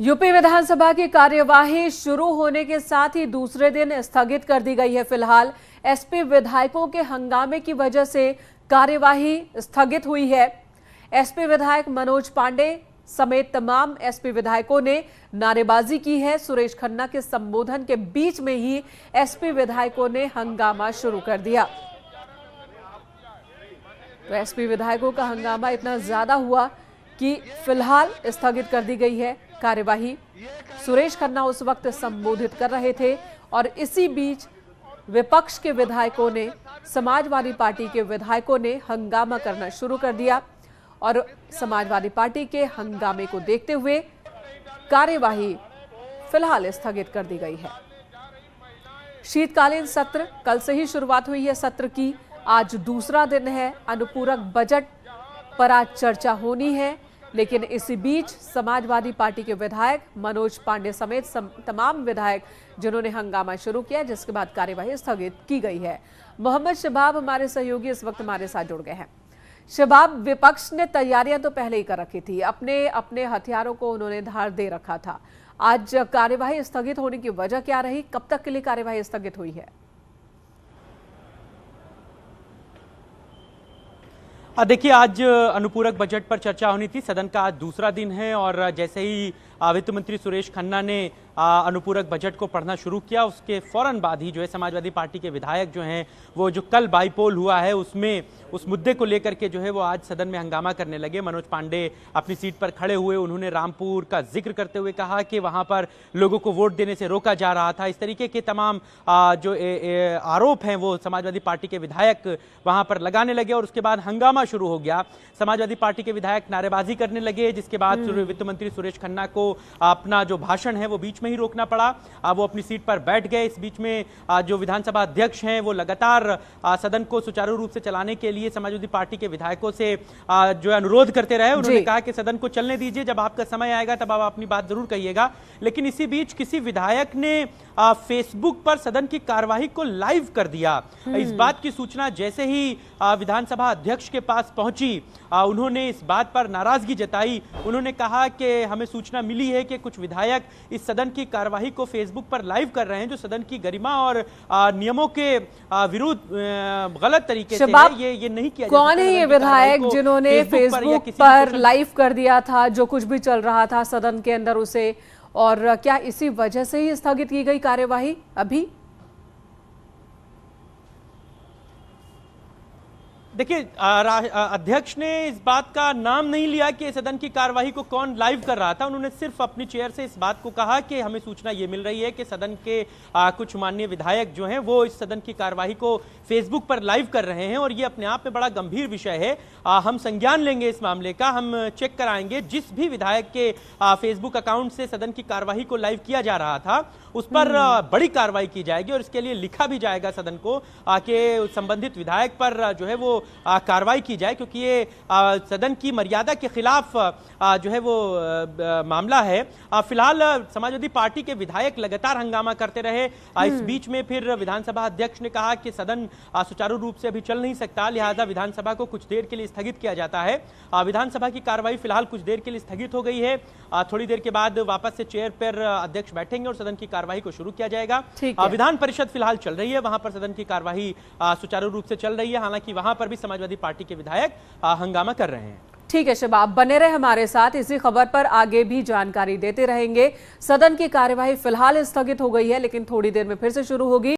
UP विधानसभा की कार्यवाही शुरू होने के साथ ही दूसरे दिन स्थगित कर दी गई है। फिलहाल एसपी विधायकों के हंगामे की वजह से कार्यवाही स्थगित हुई है। एसपी विधायक मनोज पांडे समेत तमाम एसपी विधायकों ने नारेबाजी की है। सुरेश खन्ना के संबोधन के बीच में ही एसपी विधायकों ने हंगामा शुरू कर दिया। तो एसपी विधायकों का हंगामा इतना ज्यादा हुआ कि फिलहाल स्थगित कर दी गई है कार्यवाही। सुरेश खन्ना उस वक्त संबोधित कर रहे थे और इसी बीच विपक्ष के विधायकों ने, समाजवादी पार्टी के विधायकों ने हंगामा करना शुरू कर दिया और समाजवादी पार्टी के हंगामे को देखते हुए कार्यवाही फिलहाल स्थगित कर दी गई है। शीतकालीन सत्र कल से ही शुरुआत हुई है। सत्र की आज दूसरा दिन है। अनुपूरक बजट पर आज चर्चा होनी है, लेकिन इसी बीच समाजवादी पार्टी के विधायक मनोज पांडे समेत तमाम विधायक जिन्होंने हंगामा शुरू किया, जिसके बाद कार्यवाही स्थगित की गई है। मोहम्मद शबाब हमारे सहयोगी इस वक्त हमारे साथ जुड़ गए हैं। शबाब, विपक्ष ने तैयारियां तो पहले ही कर रखी थी, अपने अपने हथियारों को उन्होंने धार दे रखा था। आज कार्यवाही स्थगित होने की वजह क्या रही? कब तक के लिए कार्यवाही स्थगित हुई है? देखिए, आज अनुपूरक बजट पर चर्चा होनी थी। सदन का आज दूसरा दिन है और जैसे ही वित्त मंत्री सुरेश खन्ना ने अनुपूरक बजट को पढ़ना शुरू किया, उसके फौरन बाद ही जो है समाजवादी पार्टी के विधायक जो हैं वो जो कल बाईपोल हुआ है उसमें उस मुद्दे को लेकर के जो है वो आज सदन में हंगामा करने लगे। मनोज पांडे अपनी सीट पर खड़े हुए, उन्होंने रामपुर का जिक्र करते हुए कहा कि वहां पर लोगों को वोट देने से रोका जा रहा था। इस तरीके के तमाम जो आरोप हैं वो समाजवादी पार्टी के विधायक वहां पर लगाने लगे और उसके बाद हंगामा शुरू हो गया। समाजवादी पार्टी के विधायक नारेबाजी करने लगे, जिसके बाद वित्त मंत्री सुरेश खन्ना को अपना जो भाषण है वो बीच में ही रोकना पड़ा। वो अपनी सीट पर बैठ गए। इस बीच में जो विधानसभा अध्यक्ष हैं वो लगातार सदन को सुचारू रूप से चलाने के लिए समाजवादी पार्टी के विधायकों से जो अनुरोध करते रहे। उन्होंने कहा कि सदन को चलने दीजिए, जब आपका समय आएगा तब आप अपनी बात जरूर कहिएगा। लेकिन इसी बीच किसी विधायक ने फेसबुक पर सदन की कार्यवाही को लाइव कर दिया। इस बात की सूचना जैसे ही विधानसभा अध्यक्ष के पास पहुंची, उन्होंने इस बात पर नाराजगी जताई। उन्होंने कहा कि हमें सूचना मिली है कि कुछ विधायक इस सदन की कार्यवाही को फेसबुक पर लाइव कर रहे हैं, जो सदन की गरिमा और नियमों के विरुद्ध गलत तरीके से है। ये नहीं किया। कौन है ये विधायक जिन्होंने फेसबुक पर लाइव कर दिया था जो कुछ भी चल रहा था सदन के अंदर उसे, और क्या इसी वजह से ही स्थगित की गई कार्यवाही अभी? देखिए, अध्यक्ष ने इस बात का नाम नहीं लिया कि सदन की कार्यवाही को कौन लाइव कर रहा था। उन्होंने सिर्फ अपनी चेयर से इस बात को कहा कि हमें सूचना ये मिल रही है कि सदन के कुछ माननीय विधायक जो हैं वो इस सदन की कार्यवाही को फेसबुक पर लाइव कर रहे हैं और ये अपने आप में बड़ा गंभीर विषय है। हम संज्ञान लेंगे इस मामले का, हम चेक कराएंगे। जिस भी विधायक के फेसबुक अकाउंट से सदन की कार्यवाही को लाइव किया जा रहा था उस पर बड़ी कार्रवाई की जाएगी और इसके लिए लिखा भी जाएगा सदन को कि संबंधित विधायक पर जो है वो कार्रवाई की जाए, क्योंकि ये सदन की मर्यादा के खिलाफ जो है वो मामला है। फिलहाल समाजवादी पार्टी के विधायक लगातार हंगामा करते रहे। इस बीच में फिर विधानसभा अध्यक्ष ने कहा कि सदन सुचारू रूप से अभी चल नहीं सकता, लिहाजा विधानसभा को कुछ देर के लिए स्थगित किया जाता है। विधानसभा की कार्रवाई फिलहाल कुछ देर के लिए स्थगित हो गई है। थोड़ी देर के बाद वापस से चेयर पर अध्यक्ष बैठेंगे और सदन की कार्यवाही को शुरू किया जाएगा। विधान परिषद फिलहाल चल रही है, वहां पर सदन की कार्यवाही सुचारू रूप से चल रही है। हालांकि वहां पर भी समाजवादी पार्टी के विधायक हंगामा कर रहे हैं। ठीक है शबाब, बने रहे हमारे साथ, इसी खबर पर आगे भी जानकारी देते रहेंगे। सदन की कार्यवाही फिलहाल स्थगित हो गई है, लेकिन थोड़ी देर में फिर से शुरू होगी।